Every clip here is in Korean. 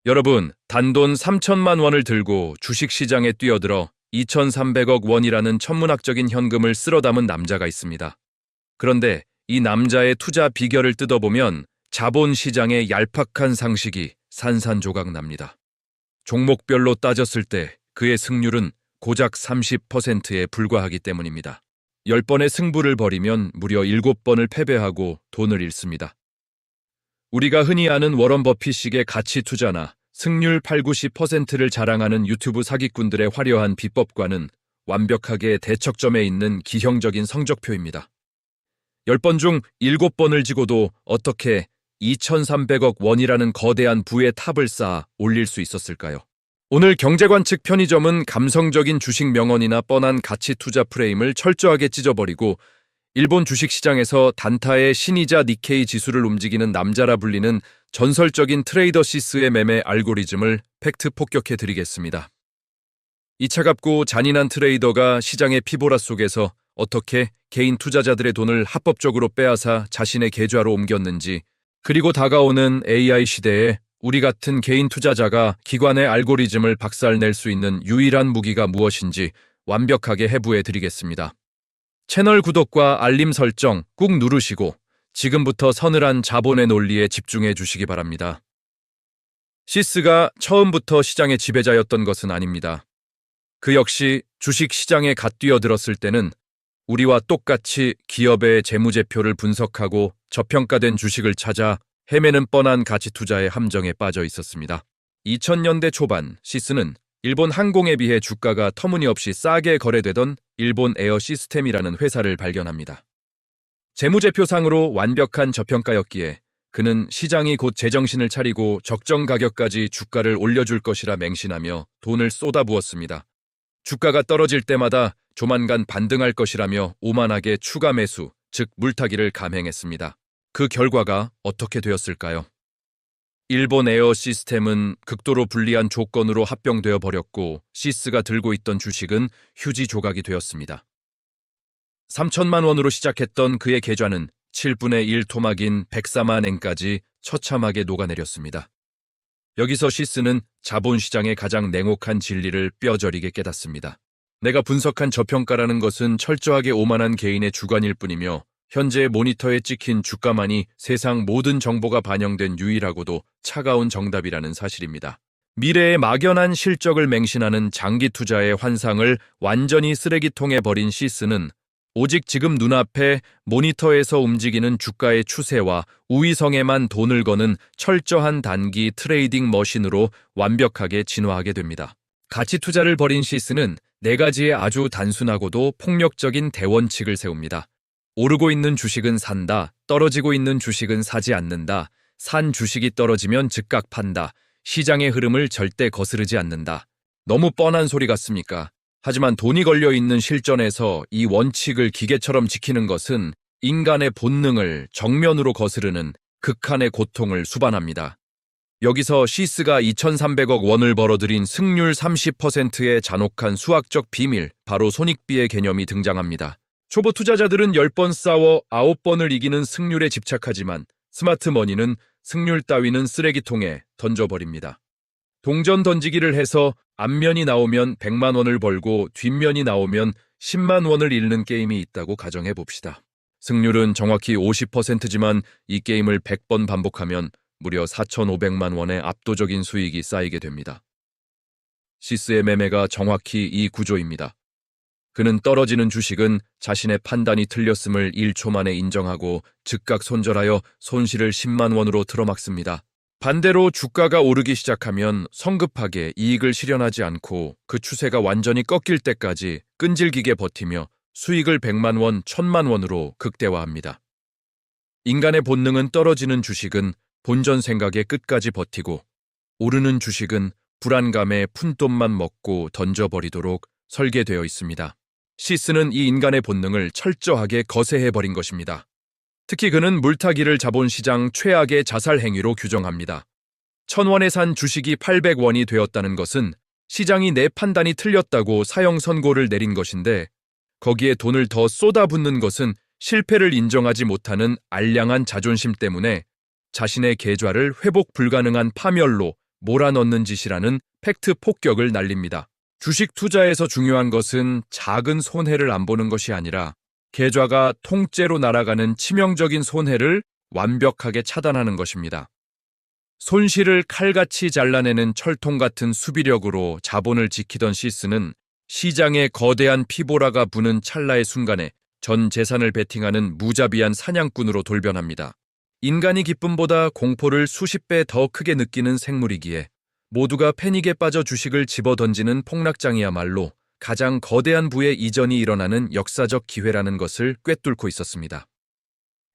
여러분, 단돈 3천만 원을 들고 주식시장에 뛰어들어 2,300억 원이라는 천문학적인 현금을 쓸어 담은 남자가 있습니다. 그런데 이 남자의 투자 비결을 뜯어보면 자본시장의 얄팍한 상식이 산산조각 납니다. 종목별로 따졌을 때 그의 승률은 고작 30%에 불과하기 때문입니다. 10번의 승부를 벌이면 무려 7번을 패배하고 돈을 잃습니다. 우리가 흔히 아는 워런 버핏식의 가치 투자나 승률 8, 90%를 자랑하는 유튜브 사기꾼들의 화려한 비법과는 완벽하게 대척점에 있는 기형적인 성적표입니다. 10번 중 7번을 지고도 어떻게 2,300억 원이라는 거대한 부의 탑을 쌓아 올릴 수 있었을까요? 오늘 경제관측 편의점은 감성적인 주식 명언이나 뻔한 가치 투자 프레임을 철저하게 찢어버리고 일본 주식시장에서 단타의 신이자 니케이 지수를 움직이는 남자라 불리는 전설적인 트레이더 시스의 매매 알고리즘을 팩트 폭격해드리겠습니다. 이 차갑고 잔인한 트레이더가 시장의 피보라 속에서 어떻게 개인 투자자들의 돈을 합법적으로 빼앗아 자신의 계좌로 옮겼는지, 그리고 다가오는 AI 시대에 우리 같은 개인 투자자가 기관의 알고리즘을 박살낼 수 있는 유일한 무기가 무엇인지 완벽하게 해부해드리겠습니다. 채널 구독과 알림 설정 꾹 누르시고 지금부터 서늘한 자본의 논리에 집중해 주시기 바랍니다. 시스가 처음부터 시장의 지배자였던 것은 아닙니다. 그 역시 주식 시장에 갓 뛰어들었을 때는 우리와 똑같이 기업의 재무제표를 분석하고 저평가된 주식을 찾아 헤매는 뻔한 가치 투자의 함정에 빠져 있었습니다. 2000년대 초반 시스는 일본 항공에 비해 주가가 터무니없이 싸게 거래되던 일본 에어 시스템이라는 회사를 발견합니다. 재무제표상으로 완벽한 저평가였기에 그는 시장이 곧 제정신을 차리고 적정 가격까지 주가를 올려줄 것이라 맹신하며 돈을 쏟아부었습니다. 주가가 떨어질 때마다 조만간 반등할 것이라며 오만하게 추가 매수, 즉 물타기를 감행했습니다. 그 결과가 어떻게 되었을까요? 일본 에어 시스템은 극도로 불리한 조건으로 합병되어 버렸고 시스가 들고 있던 주식은 휴지 조각이 되었습니다. 3천만 원으로 시작했던 그의 계좌는 7분의 1 토막인 104만 엔까지 처참하게 녹아내렸습니다. 여기서 시스는 자본시장의 가장 냉혹한 진리를 뼈저리게 깨닫습니다. 내가 분석한 저평가라는 것은 철저하게 오만한 개인의 주관일 뿐이며 현재 모니터에 찍힌 주가만이 세상 모든 정보가 반영된 유일하고도 차가운 정답이라는 사실입니다. 미래의 막연한 실적을 맹신하는 장기 투자의 환상을 완전히 쓰레기통에 버린 시스는 오직 지금 눈앞에 모니터에서 움직이는 주가의 추세와 우위성에만 돈을 거는 철저한 단기 트레이딩 머신으로 완벽하게 진화하게 됩니다. 가치 투자를 벌인 시스는 4가지의 아주 단순하고도 폭력적인 대원칙을 세웁니다. 오르고 있는 주식은 산다, 떨어지고 있는 주식은 사지 않는다, 산 주식이 떨어지면 즉각 판다, 시장의 흐름을 절대 거스르지 않는다. 너무 뻔한 소리 같습니까? 하지만 돈이 걸려있는 실전에서 이 원칙을 기계처럼 지키는 것은 인간의 본능을 정면으로 거스르는 극한의 고통을 수반합니다. 여기서 시스가 2,300억 원을 벌어들인 승률 30%의 잔혹한 수학적 비밀, 바로 손익비의 개념이 등장합니다. 초보 투자자들은 10번 싸워 9번을 이기는 승률에 집착하지만 스마트머니는 승률 따위는 쓰레기통에 던져버립니다. 동전 던지기를 해서 앞면이 나오면 100만 원을 벌고 뒷면이 나오면 10만 원을 잃는 게임이 있다고 가정해 봅시다. 승률은 정확히 50%지만 이 게임을 100번 반복하면 무려 4,500만 원의 압도적인 수익이 쌓이게 됩니다. 시스의 매매가 정확히 이 구조입니다. 그는 떨어지는 주식은 자신의 판단이 틀렸음을 1초 만에 인정하고 즉각 손절하여 손실을 10만 원으로 틀어막습니다. 반대로 주가가 오르기 시작하면 성급하게 이익을 실현하지 않고 그 추세가 완전히 꺾일 때까지 끈질기게 버티며 수익을 100만 원, 1,000만 원으로 극대화합니다. 인간의 본능은 떨어지는 주식은 본전 생각에 끝까지 버티고 오르는 주식은 불안감에 푼돈만 먹고 던져버리도록 설계되어 있습니다. 시스는 이 인간의 본능을 철저하게 거세해버린 것입니다. 특히 그는 물타기를 자본시장 최악의 자살 행위로 규정합니다. 1,000원에 산 주식이 800원이 되었다는 것은 시장이 내 판단이 틀렸다고 사형 선고를 내린 것인데 거기에 돈을 더 쏟아붓는 것은 실패를 인정하지 못하는 알량한 자존심 때문에 자신의 계좌를 회복 불가능한 파멸로 몰아넣는 짓이라는 팩트 폭격을 날립니다. 주식 투자에서 중요한 것은 작은 손해를 안 보는 것이 아니라 계좌가 통째로 날아가는 치명적인 손해를 완벽하게 차단하는 것입니다. 손실을 칼같이 잘라내는 철통 같은 수비력으로 자본을 지키던 시스는 시장에 거대한 피보라가 부는 찰나의 순간에 전 재산을 베팅하는 무자비한 사냥꾼으로 돌변합니다. 인간이 기쁨보다 공포를 수십 배 더 크게 느끼는 생물이기에 모두가 패닉에 빠져 주식을 집어던지는 폭락장이야말로 가장 거대한 부의 이전이 일어나는 역사적 기회라는 것을 꿰뚫고 있었습니다.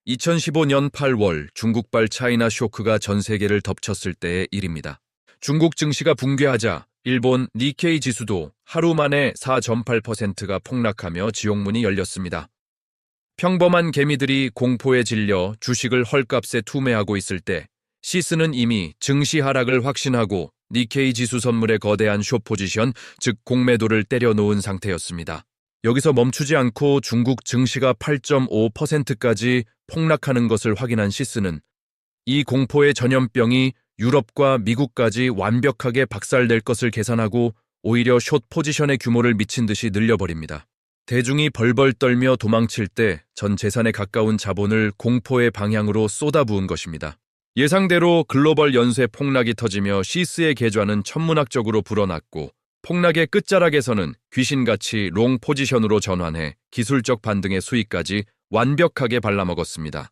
2015년 8월 중국발 차이나 쇼크가 전 세계를 덮쳤을 때의 일입니다. 중국 증시가 붕괴하자 일본 니케이 지수도 하루 만에 4.8%가 폭락하며 지옥문이 열렸습니다. 평범한 개미들이 공포에 질려 주식을 헐값에 투매하고 있을 때 시스는 이미 증시 하락을 확신하고 니케이 지수 선물의 거대한 숏포지션, 즉 공매도를 때려놓은 상태였습니다. 여기서 멈추지 않고 중국 증시가 8.5%까지 폭락하는 것을 확인한 시스는 이 공포의 전염병이 유럽과 미국까지 완벽하게 박살낼 것을 계산하고 오히려 숏 포지션의 규모를 미친 듯이 늘려버립니다. 대중이 벌벌 떨며 도망칠 때 전 재산에 가까운 자본을 공포의 방향으로 쏟아부은 것입니다. 예상대로 글로벌 연쇄 폭락이 터지며 시스의 계좌는 천문학적으로 불어났고 폭락의 끝자락에서는 귀신같이 롱 포지션으로 전환해 기술적 반등의 수익까지 완벽하게 발라먹었습니다.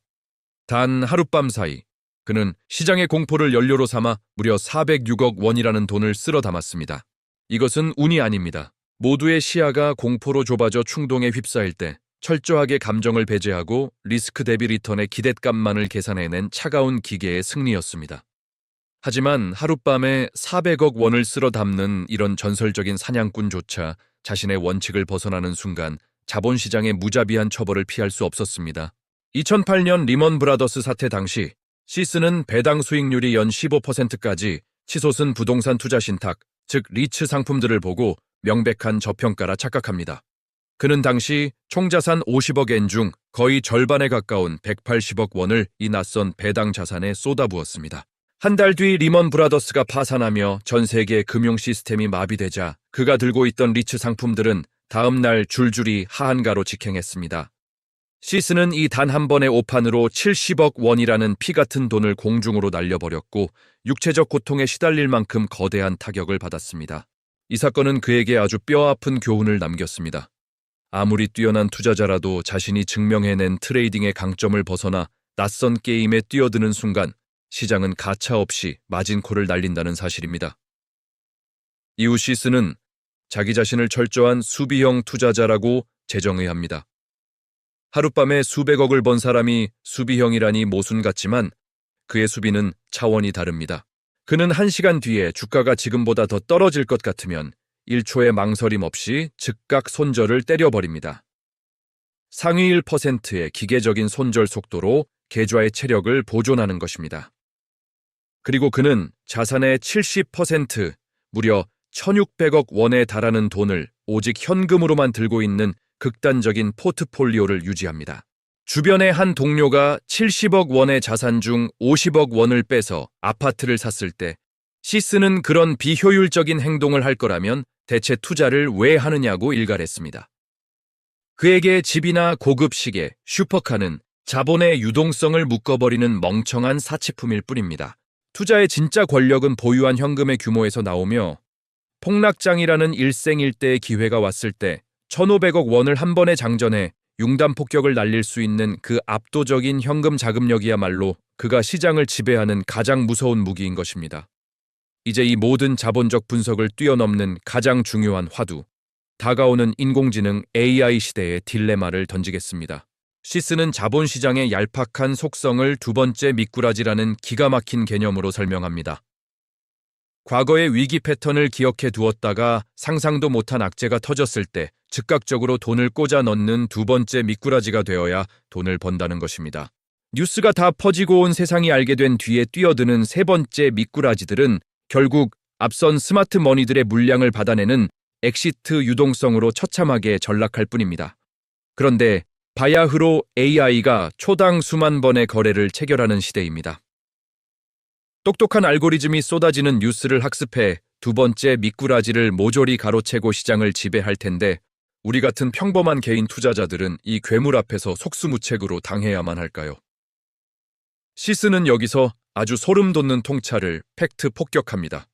단 하룻밤 사이 그는 시장의 공포를 연료로 삼아 무려 406억 원이라는 돈을 쓸어 담았습니다. 이것은 운이 아닙니다. 모두의 시야가 공포로 좁아져 충동에 휩싸일 때 철저하게 감정을 배제하고 리스크 대비 리턴의 기대값만을 계산해낸 차가운 기계의 승리였습니다. 하지만 하룻밤에 400억 원을 쓸어 담는 이런 전설적인 사냥꾼조차 자신의 원칙을 벗어나는 순간 자본시장의 무자비한 처벌을 피할 수 없었습니다. 2008년 리먼 브라더스 사태 당시 시스는 배당 수익률이 연 15%까지 치솟은 부동산 투자 신탁, 즉 리츠 상품들을 보고 명백한 저평가라 착각합니다. 그는 당시 총자산 50억 엔 중 거의 절반에 가까운 180억 원을 이 낯선 배당 자산에 쏟아부었습니다. 한 달 뒤 리먼 브라더스가 파산하며 전 세계 금융 시스템이 마비되자 그가 들고 있던 리츠 상품들은 다음 날 줄줄이 하한가로 직행했습니다. 시스는 이 단 한 번의 오판으로 70억 원이라는 피 같은 돈을 공중으로 날려버렸고 육체적 고통에 시달릴 만큼 거대한 타격을 받았습니다. 이 사건은 그에게 아주 뼈아픈 교훈을 남겼습니다. 아무리 뛰어난 투자자라도 자신이 증명해낸 트레이딩의 강점을 벗어나 낯선 게임에 뛰어드는 순간 시장은 가차없이 마진콜을 날린다는 사실입니다. 이후 시스는 자기 자신을 철저한 수비형 투자자라고 재정의합니다. 하룻밤에 수백억을 번 사람이 수비형이라니 모순 같지만 그의 수비는 차원이 다릅니다. 그는 1시간 뒤에 주가가 지금보다 더 떨어질 것 같으면 1초의 망설임 없이 즉각 손절을 때려버립니다. 상위 1%의 기계적인 손절 속도로 계좌의 체력을 보존하는 것입니다. 그리고 그는 자산의 70%, 무려 1,600억 원에 달하는 돈을 오직 현금으로만 들고 있는 극단적인 포트폴리오를 유지합니다. 주변의 한 동료가 70억 원의 자산 중 50억 원을 빼서 아파트를 샀을 때 시스는 그런 비효율적인 행동을 할 거라면 대체 투자를 왜 하느냐고 일갈했습니다. 그에게 집이나 고급 시계, 슈퍼카는 자본의 유동성을 묶어버리는 멍청한 사치품일 뿐입니다. 투자의 진짜 권력은 보유한 현금의 규모에서 나오며 폭락장이라는 일생일대의 기회가 왔을 때 1,500억 원을 한 번에 장전해 융단 폭격을 날릴 수 있는 그 압도적인 현금 자금력이야말로 그가 시장을 지배하는 가장 무서운 무기인 것입니다. 이제 이 모든 자본적 분석을 뛰어넘는 가장 중요한 화두, 다가오는 인공지능 AI 시대의 딜레마를 던지겠습니다. 시스는 자본시장의 얄팍한 속성을 두 번째 미꾸라지라는 기가 막힌 개념으로 설명합니다. 과거의 위기 패턴을 기억해 두었다가 상상도 못한 악재가 터졌을 때 즉각적으로 돈을 꽂아 넣는 두 번째 미꾸라지가 되어야 돈을 번다는 것입니다. 뉴스가 다 퍼지고 온 세상이 알게 된 뒤에 뛰어드는 세 번째 미꾸라지들은 결국 앞선 스마트 머니들의 물량을 받아내는 엑시트 유동성으로 처참하게 전락할 뿐입니다. 그런데 바야흐로 AI가 초당 수만 번의 거래를 체결하는 시대입니다. 똑똑한 알고리즘이 쏟아지는 뉴스를 학습해 두 번째 미꾸라지를 모조리 가로채고 시장을 지배할 텐데 우리 같은 평범한 개인 투자자들은 이 괴물 앞에서 속수무책으로 당해야만 할까요? 시스는 여기서 아주 소름 돋는 통찰을 팩트 폭격합니다.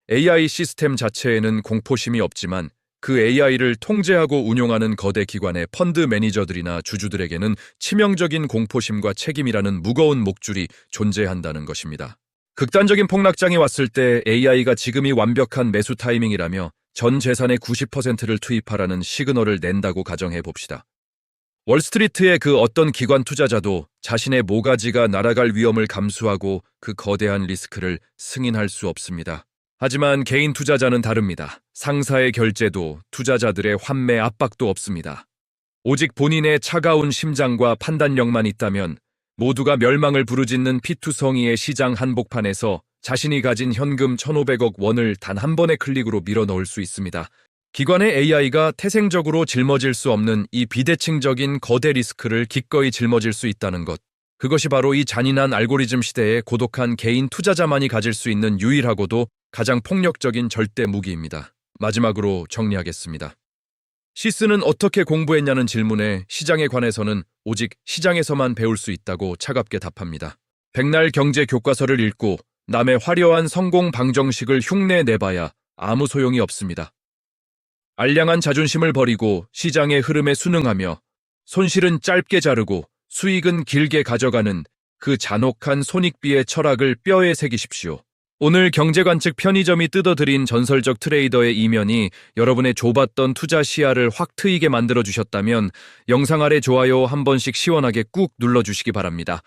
AI 시스템 자체에는 공포심이 없지만 그 AI를 통제하고 운용하는 거대 기관의 펀드 매니저들이나 주주들에게는 치명적인 공포심과 책임이라는 무거운 목줄이 존재한다는 것입니다. 극단적인 폭락장이 왔을 때 AI가 지금이 완벽한 매수 타이밍이라며 전 재산의 90%를 투입하라는 시그널을 낸다고 가정해 봅시다. 월스트리트의 그 어떤 기관 투자자도 자신의 모가지가 날아갈 위험을 감수하고 그 거대한 리스크를 승인할 수 없습니다. 하지만 개인 투자자는 다릅니다. 상사의 결제도 투자자들의 환매 압박도 없습니다. 오직 본인의 차가운 심장과 판단력만 있다면 모두가 멸망을 부르짖는 피투성이의 시장 한복판에서 자신이 가진 현금 1,500억 원을 단 한 번의 클릭으로 밀어넣을 수 있습니다. 기관의 AI가 태생적으로 짊어질 수 없는 이 비대칭적인 거대 리스크를 기꺼이 짊어질 수 있다는 것. 그것이 바로 이 잔인한 알고리즘 시대에 고독한 개인 투자자만이 가질 수 있는 유일하고도 가장 폭력적인 절대 무기입니다. 마지막으로 정리하겠습니다. 시스는 어떻게 공부했냐는 질문에 시장에 관해서는 오직 시장에서만 배울 수 있다고 차갑게 답합니다. 백날 경제 교과서를 읽고 남의 화려한 성공 방정식을 흉내 내봐야 아무 소용이 없습니다. 알량한 자존심을 버리고 시장의 흐름에 순응하며 손실은 짧게 자르고 수익은 길게 가져가는 그 잔혹한 손익비의 철학을 뼈에 새기십시오. 오늘 경제관측 편의점이 뜯어드린 전설적 트레이더의 이면이 여러분의 좁았던 투자 시야를 확 트이게 만들어주셨다면 영상 아래 좋아요 한 번씩 시원하게 꾹 눌러주시기 바랍니다.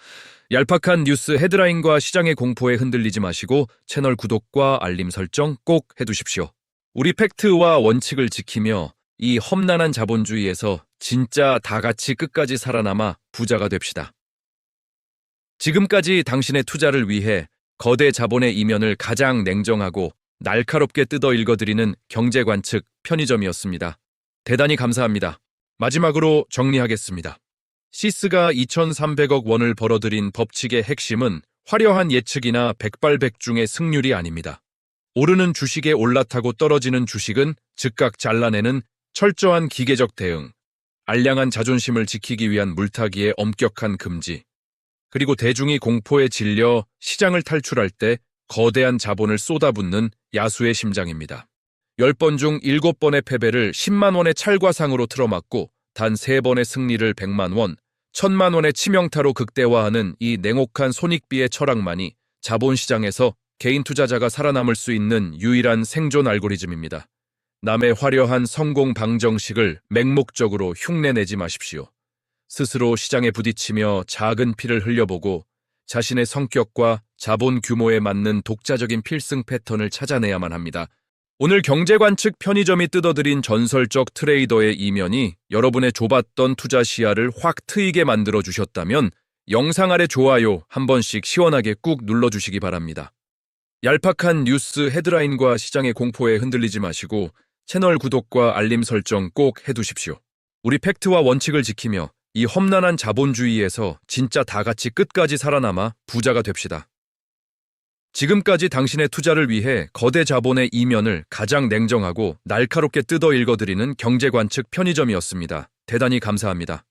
얄팍한 뉴스 헤드라인과 시장의 공포에 흔들리지 마시고 채널 구독과 알림 설정 꼭 해두십시오. 우리 팩트와 원칙을 지키며 이 험난한 자본주의에서 진짜 다 같이 끝까지 살아남아 부자가 됩시다. 지금까지 당신의 투자를 위해 거대 자본의 이면을 가장 냉정하고 날카롭게 뜯어 읽어드리는 경제관측 편의점이었습니다. 대단히 감사합니다. 마지막으로 정리하겠습니다. 시스가 2,300억 원을 벌어들인 법칙의 핵심은 화려한 예측이나 백발백중의 승률이 아닙니다. 오르는 주식에 올라타고 떨어지는 주식은 즉각 잘라내는 철저한 기계적 대응, 알량한 자존심을 지키기 위한 물타기의 엄격한 금지, 그리고 대중이 공포에 질려 시장을 탈출할 때 거대한 자본을 쏟아붓는 야수의 심장입니다. 10번 중 7번의 패배를 10만 원의 찰과상으로 틀어막고 단 3번의 승리를 100만 원, 1,000만 원의 치명타로 극대화하는 이 냉혹한 손익비의 철학만이 자본시장에서 개인 투자자가 살아남을 수 있는 유일한 생존 알고리즘입니다. 남의 화려한 성공 방정식을 맹목적으로 흉내내지 마십시오. 스스로 시장에 부딪히며 작은 피를 흘려보고 자신의 성격과 자본 규모에 맞는 독자적인 필승 패턴을 찾아내야만 합니다. 오늘 경제관측 편의점이 뜯어드린 전설적 트레이더의 이면이 여러분의 좁았던 투자 시야를 확 트이게 만들어주셨다면 영상 아래 좋아요 한 번씩 시원하게 꾹 눌러주시기 바랍니다. 얄팍한 뉴스 헤드라인과 시장의 공포에 흔들리지 마시고 채널 구독과 알림 설정 꼭 해두십시오. 우리 팩트와 원칙을 지키며 이 험난한 자본주의에서 진짜 다 같이 끝까지 살아남아 부자가 됩시다. 지금까지 당신의 투자를 위해 거대 자본의 이면을 가장 냉정하고 날카롭게 뜯어 읽어드리는 경제관측 편의점이었습니다. 대단히 감사합니다.